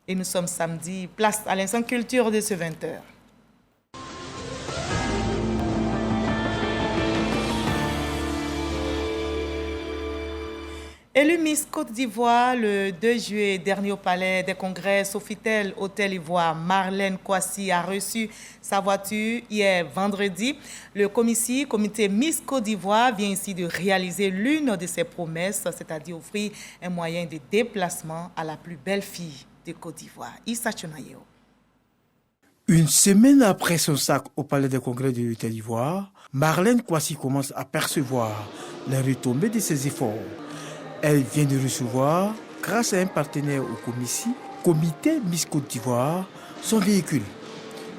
Et nous sommes samedi, place à l'instant culture de ce 20h. Élue Miss Côte d'Ivoire le 2 juillet dernier au Palais des Congrès Sofitel Hôtel Ivoire, Marlène Kouassi a reçu sa voiture hier vendredi. Le comité Miss Côte d'Ivoire vient ici de réaliser l'une de ses promesses, c'est-à-dire offrir un moyen de déplacement à la plus belle fille de Côte d'Ivoire, Issa Chonayeo. Une semaine après son sac au Palais des Congrès de l'Hôtel d'Ivoire, Marlène Kouassi commence à percevoir les retombées de ses efforts. Elle vient de recevoir, grâce à un partenaire au comité Miss Côte d'Ivoire, son véhicule.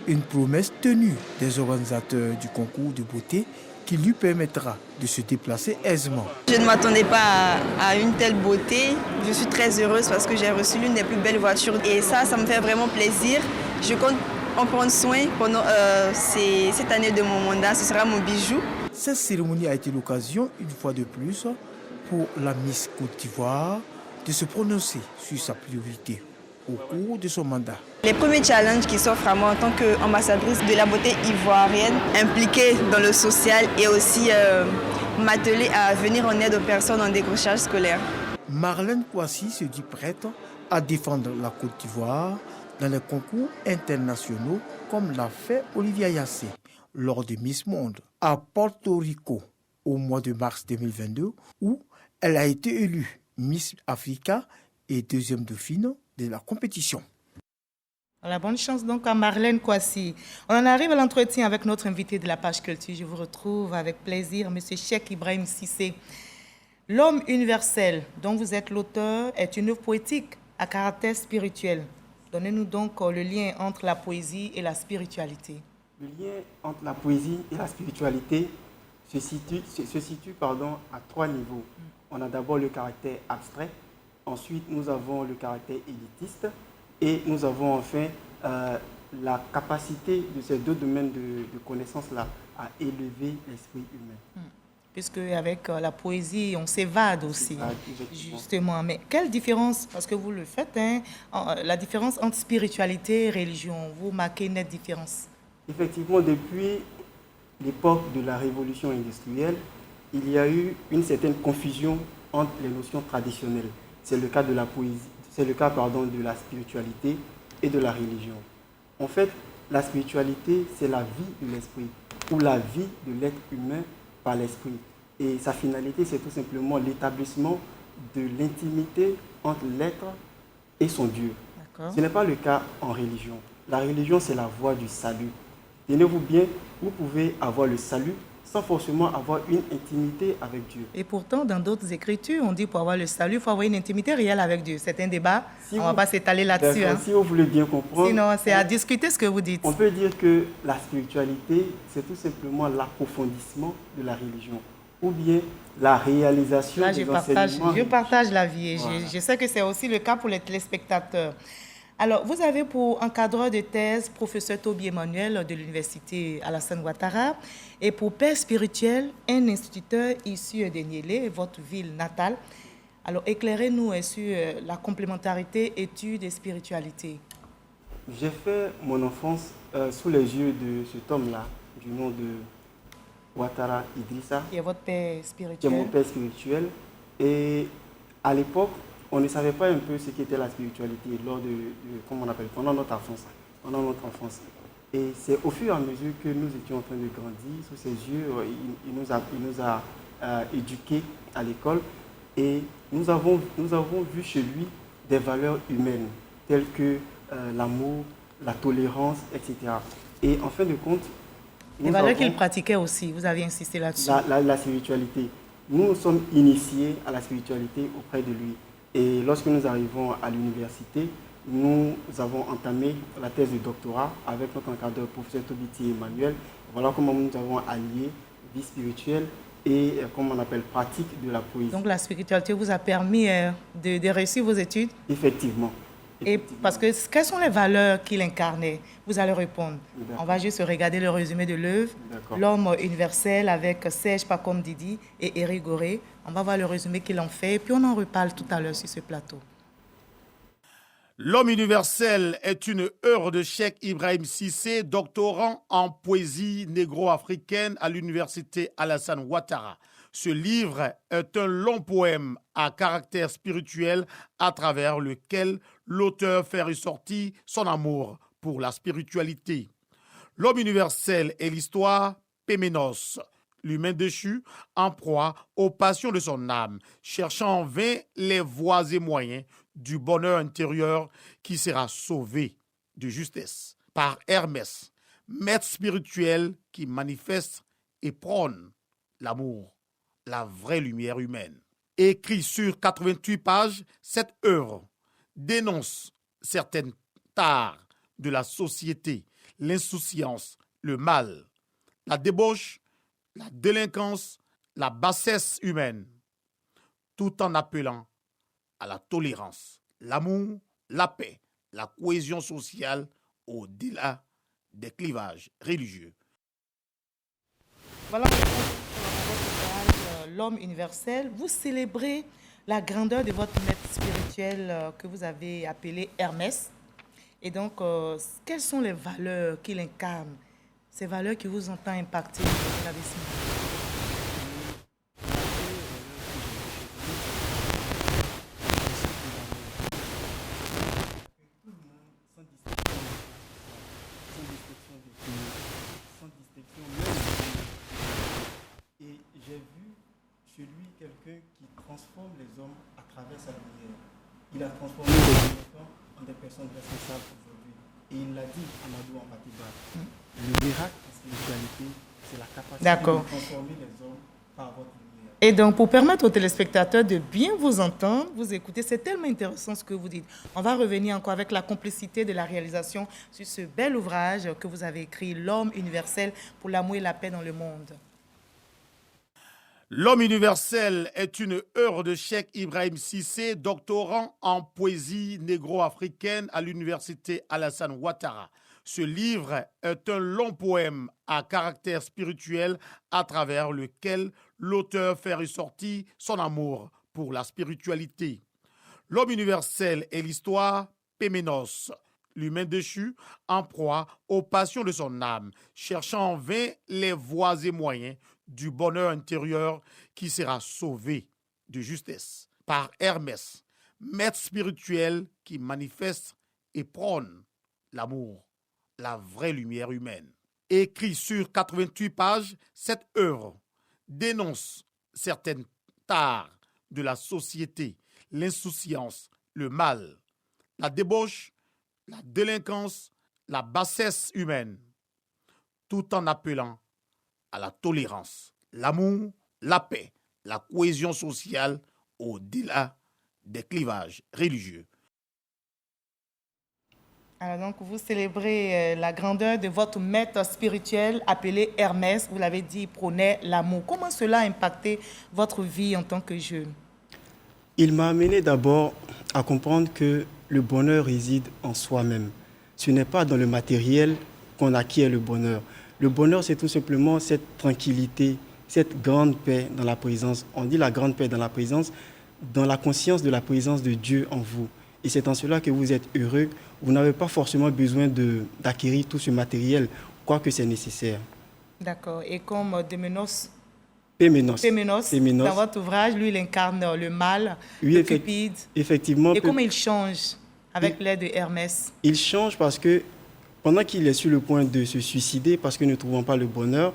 Une promesse tenue des organisateurs du concours de beauté qui lui permettra de se déplacer aisément. Je ne m'attendais pas à une telle beauté. Je suis très heureuse parce que j'ai reçu l'une des plus belles voitures. Et ça me fait vraiment plaisir. Je compte en prendre soin pendant cette année de mon mandat. Ce sera mon bijou. Cette cérémonie a été l'occasion, une fois de plus, pour la Miss Côte d'Ivoire de se prononcer sur sa priorité au cours de son mandat. Les premiers challenges qui s'offrent à moi en tant qu'ambassadrice de la beauté ivoirienne, impliquée dans le social et aussi m'atteler à venir en aide aux personnes en décrochage scolaire. Marlène Kouassi se dit prête à défendre la Côte d'Ivoire dans les concours internationaux comme l'a fait Olivia Yassé lors de Miss Monde à Porto Rico au mois de mars 2022 où elle a été élue Miss Africa et deuxième dauphine de la compétition. La bonne chance donc à Marlène Kouassi. On en arrive à l'entretien avec notre invité de la page culture. Je vous retrouve avec plaisir, M. Cheikh Ibrahim Cissé. L'homme universel dont vous êtes l'auteur est une œuvre poétique à caractère spirituel. Donnez-nous donc le lien entre la poésie et la spiritualité. Le lien entre la poésie et la spiritualité se situe à trois niveaux. On a d'abord le caractère abstrait, ensuite nous avons le caractère élitiste et nous avons enfin la capacité de ces deux domaines de connaissances-là à élever l'esprit humain. Puisque avec la poésie, on s'évade aussi, justement. Mais quelle différence, parce que vous le faites, la différence entre spiritualité et religion, vous marquez une nette différence. Effectivement, depuis l'époque de la révolution industrielle, il y a eu une certaine confusion entre les notions traditionnelles. C'est le cas de la poésie, c'est le cas de la spiritualité et de la religion. En fait, la spiritualité, c'est la vie de l'esprit ou la vie de l'être humain par l'esprit. Et sa finalité, c'est tout simplement l'établissement de l'intimité entre l'être et son Dieu. Ce n'est pas le cas en religion. La religion, c'est la voie du salut. Tenez-vous bien, vous pouvez avoir le salut sans forcément avoir une intimité avec Dieu. Et pourtant, dans d'autres écritures, on dit pour avoir le salut, il faut avoir une intimité réelle avec Dieu. C'est un débat, on ne va pas s'étaler là-dessus. Si vous voulez bien comprendre. Sinon, c'est à discuter ce que vous dites. On peut dire que la spiritualité, c'est tout simplement l'approfondissement de la religion ou bien la réalisation des enseignements. Je partage l'avis et voilà. Je sais que c'est aussi le cas pour les téléspectateurs. Alors, vous avez pour encadreur de thèse professeur Toby Emmanuel de l'université Alassane Ouattara et pour père spirituel, un instituteur issu de Niélé, votre ville natale. Alors, éclairez-nous sur la complémentarité études et spiritualité. J'ai fait mon enfance sous les yeux de cet homme-là, du nom de Ouattara Idrissa. Qui est votre père spirituel. Qui est mon père spirituel. Et à l'époque, on ne savait pas un peu ce qu'était la spiritualité pendant notre enfance. Et c'est au fur et à mesure que nous étions en train de grandir, sous ses yeux, il nous a éduqués à l'école et nous avons vu chez lui des valeurs humaines telles que l'amour, la tolérance, etc. Et en fin de compte, les valeurs qu'il pratiquait aussi, vous avez insisté là-dessus. La spiritualité. Nous sommes initiés à la spiritualité auprès de lui. Et lorsque nous arrivons à l'université, nous avons entamé la thèse de doctorat avec notre encadreur, professeur Tobiti Emmanuel. Voilà comment nous avons allié vie spirituelle et, comme on appelle, pratique de la poésie. Donc la spiritualité vous a permis de réussir vos études? Effectivement. Et parce que quelles sont les valeurs qu'il incarnait? Vous allez répondre. On va juste regarder le résumé de l'œuvre. L'homme universel avec Serge Pacom Didi et Éric Goré. On va voir le résumé qu'il en fait et puis on en reparle tout à l'heure sur ce plateau. L'homme universel est une œuvre de Cheikh Ibrahim Cissé, doctorant en poésie négro-africaine à l'université Alassane Ouattara. Ce livre est un long poème à caractère spirituel à travers lequel l'auteur fait ressortir son amour pour la spiritualité. L'homme universel est l'histoire Péménos, l'humain déchu en proie aux passions de son âme, cherchant en vain les voies et moyens du bonheur intérieur qui sera sauvé de justesse par Hermès, maître spirituel qui manifeste et prône l'amour, la vraie lumière humaine. Écrit sur 88 pages, cette œuvre dénonce certaines tares de la société, l'insouciance, le mal, la débauche, la délinquance, la bassesse humaine, tout en appelant à la tolérance, l'amour, la paix, la cohésion sociale au-delà des clivages religieux. Voilà votre ouvrage, L'homme universel. Vous célébrez la grandeur de votre maître spirituel que vous avez appelé Hermès. Et donc, quelles sont les valeurs qu'il incarne, ces valeurs qui vous ont tant impacté dans votre établissement? Et j'ai vu chez lui quelqu'un qui transforme les hommes à travers sa lumière. Il a transformé les enfants en des personnes responsables aujourd'hui. Et il l'a dit à Amadou Ampatiba. Le miracle en spiritualité, c'est la capacité de transformer les hommes par votre lumière. Et donc, pour permettre aux téléspectateurs de bien vous entendre, vous écouter, c'est tellement intéressant ce que vous dites. On va revenir encore avec la complicité de la réalisation sur ce bel ouvrage que vous avez écrit, L'homme universel pour l'amour et la paix dans le monde. L'homme universel est une œuvre de Cheikh Ibrahim Cissé, doctorant en poésie négro-africaine à l'université Alassane Ouattara. Ce livre est un long poème à caractère spirituel à travers lequel l'auteur fait ressortir son amour pour la spiritualité. L'homme universel est l'histoire Péménos, l'humain déchu en proie aux passions de son âme, cherchant en vain les voies et moyens du bonheur intérieur qui sera sauvé de justesse par Hermès, maître spirituel qui manifeste et prône l'amour, la vraie lumière humaine. Écrit sur 88 pages, cette œuvre dénonce certaines tares de la société, l'insouciance, le mal, la débauche, la délinquance, la bassesse humaine, tout en appelant à la tolérance, l'amour, la paix, la cohésion sociale au-delà des clivages religieux. Alors donc, vous célébrez la grandeur de votre maître spirituel appelé Hermès. Vous l'avez dit, il prônait l'amour. Comment cela a impacté votre vie en tant que jeune? Il m'a amené d'abord à comprendre que le bonheur réside en soi-même. Ce n'est pas dans le matériel qu'on acquiert le bonheur. Le bonheur, c'est tout simplement cette tranquillité, cette grande paix dans la présence. On dit la grande paix dans la présence, dans la conscience de la présence de Dieu en vous. Et c'est en cela que vous êtes heureux. Vous n'avez pas forcément besoin d'acquérir tout ce matériel, quoique c'est nécessaire. D'accord. Et comme Péménos, dans votre ouvrage, lui, il incarne le mal, le cupide. Effectivement. Et comment il change avec l'aide de Hermès? Il change parce que pendant qu'il est sur le point de se suicider, parce que ne trouvant pas le bonheur,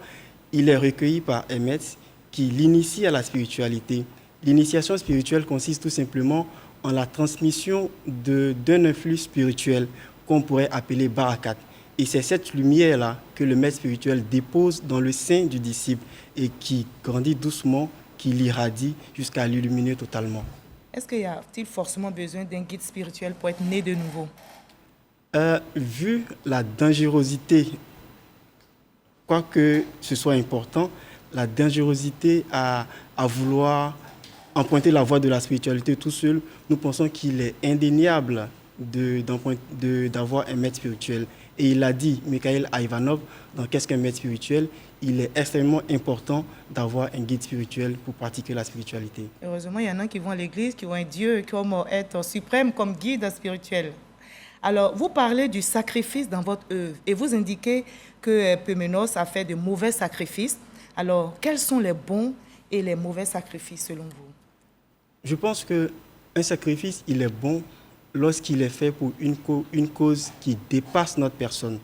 il est recueilli par Hermès qui l'initie à la spiritualité. L'initiation spirituelle consiste tout simplement en la transmission d'un influx spirituel qu'on pourrait appeler barakat. Et c'est cette lumière-là que le maître spirituel dépose dans le sein du disciple et qui grandit doucement, qui l'irradie jusqu'à l'illuminer totalement. Est-ce qu'il y a-t-il forcément besoin d'un guide spirituel pour être né de nouveau? Vu la dangerosité, quoique ce soit important, la dangerosité à vouloir emprunter la voie de la spiritualité tout seul, nous pensons qu'il est indéniable d'avoir un maître spirituel. Et il a dit, Mikhail Ivanov, dans Qu'est-ce qu'un maître spirituel? Il est extrêmement important d'avoir un guide spirituel pour pratiquer la spiritualité. Heureusement, il y en a qui vont à l'église, qui ont un Dieu qui va être suprême comme guide spirituel. Alors, vous parlez du sacrifice dans votre œuvre et vous indiquez que Péménos a fait de mauvais sacrifices. Alors, quels sont les bons et les mauvais sacrifices selon vous? Je pense qu'un sacrifice, il est bon lorsqu'il est fait pour une cause qui dépasse notre personne,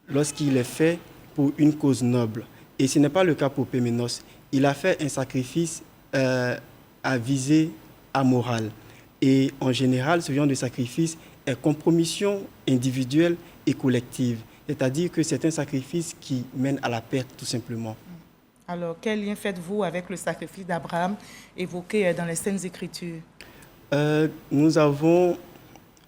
lorsqu'il est fait pour une cause noble. Et ce n'est pas le cas pour Péménos. Il a fait un sacrifice à visée amorale. Et en général, ce genre de sacrifice est compromission individuelle et collective. C'est-à-dire que c'est un sacrifice qui mène à la perte, tout simplement. Alors, quel lien faites-vous avec le sacrifice d'Abraham évoqué dans les Saintes Écritures? Nous avons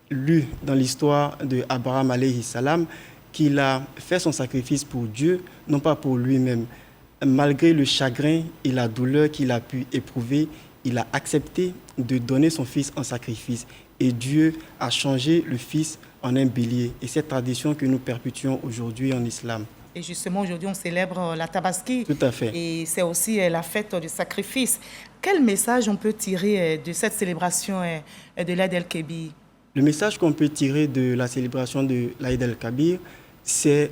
lu dans l'histoire d'Abraham, alayhi salam, qu'il a fait son sacrifice pour Dieu, non pas pour lui-même. Malgré le chagrin et la douleur qu'il a pu éprouver, il a accepté de donner son fils en sacrifice. Et Dieu a changé le fils en un bélier. Et cette tradition que nous perpétuons aujourd'hui en islam. Et justement, aujourd'hui, on célèbre la Tabaski. Tout à fait. Et c'est aussi la fête du sacrifice. Quel message on peut tirer de cette célébration de l'Aïd el-Kébir? Le message qu'on peut tirer de la célébration de l'Aïd el-Kabir, c'est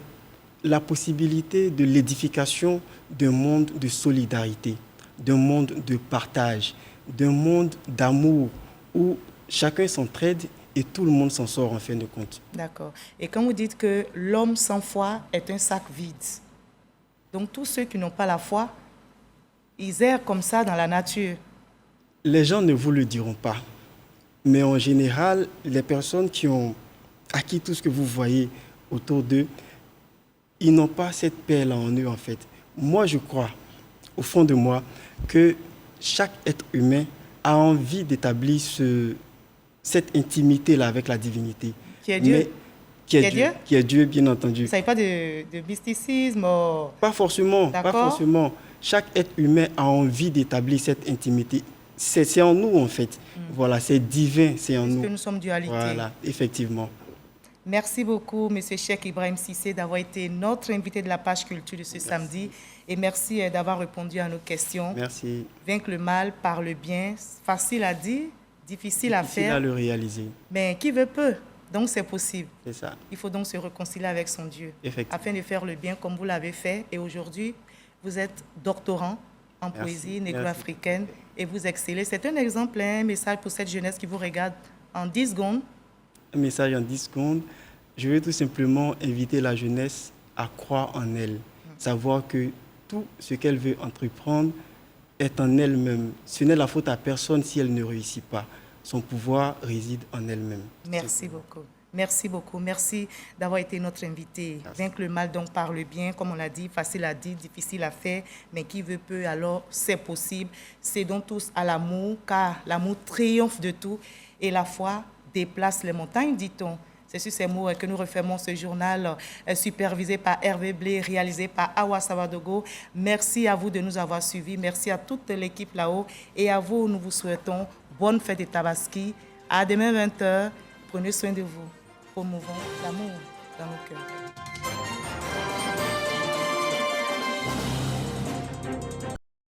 la possibilité de l'édification d'un monde de solidarité, d'un monde de partage, d'un monde d'amour où chacun s'entraide et tout le monde s'en sort en fin de compte. D'accord. Et quand vous dites que l'homme sans foi est un sac vide, donc tous ceux qui n'ont pas la foi, ils errent comme ça dans la nature. Les gens ne vous le diront pas, mais en général, les personnes qui ont acquis tout ce que vous voyez autour d'eux, ils n'ont pas cette paix-là en eux en fait. Moi, je crois, au fond de moi, que chaque être humain a envie d'établir cette intimité-là avec la divinité. Qui est Dieu? Mais, qui est Dieu, bien entendu. Vous ne savez pas de mysticisme? Pas forcément, pas D'accord. forcément. Chaque être humain a envie d'établir cette intimité. C'est en nous, en fait. Voilà, c'est divin, c'est en Parce nous. que nous sommes dualité. Voilà, effectivement. Merci beaucoup, M. Cheikh Ibrahim Cissé, d'avoir été notre invité de la page culture de ce samedi. Et merci d'avoir répondu à nos questions. Merci. Vaincre le mal par le bien, facile à dire, difficile à Difficile faire. à le réaliser. Mais qui veut peut. Donc c'est possible. C'est ça. Il faut donc se réconcilier avec son Dieu. Effectivement. Afin de faire le bien comme vous l'avez fait. Et aujourd'hui, vous êtes doctorant en Merci. poésie négro-africaine et vous excellez. C'est un exemple, un message pour cette jeunesse qui vous regarde en 10 secondes. Un message en 10 secondes. Je veux tout simplement inviter la jeunesse à croire en elle. Savoir que tout ce qu'elle veut entreprendre est en elle-même. Ce n'est la faute à personne si elle ne réussit pas. Son pouvoir réside en elle-même. Merci beaucoup. Merci beaucoup. Merci d'avoir été notre invité. Merci. Vaincre le mal donc par le bien, comme on l'a dit, facile à dire, difficile à faire, mais qui veut peut, alors c'est possible. Cédons tous à l'amour, car l'amour triomphe de tout et la foi déplace les montagnes, dit-on. C'est sur ces mots que nous refermons ce journal supervisé par Hervé Blé, réalisé par Awa Savadogo. Merci à vous de nous avoir suivis. Merci à toute l'équipe là-haut. Et à vous, nous vous souhaitons bonne fête de Tabaski. À demain 20h. Prenez soin de vous. Promouvons l'amour dans nos cœurs.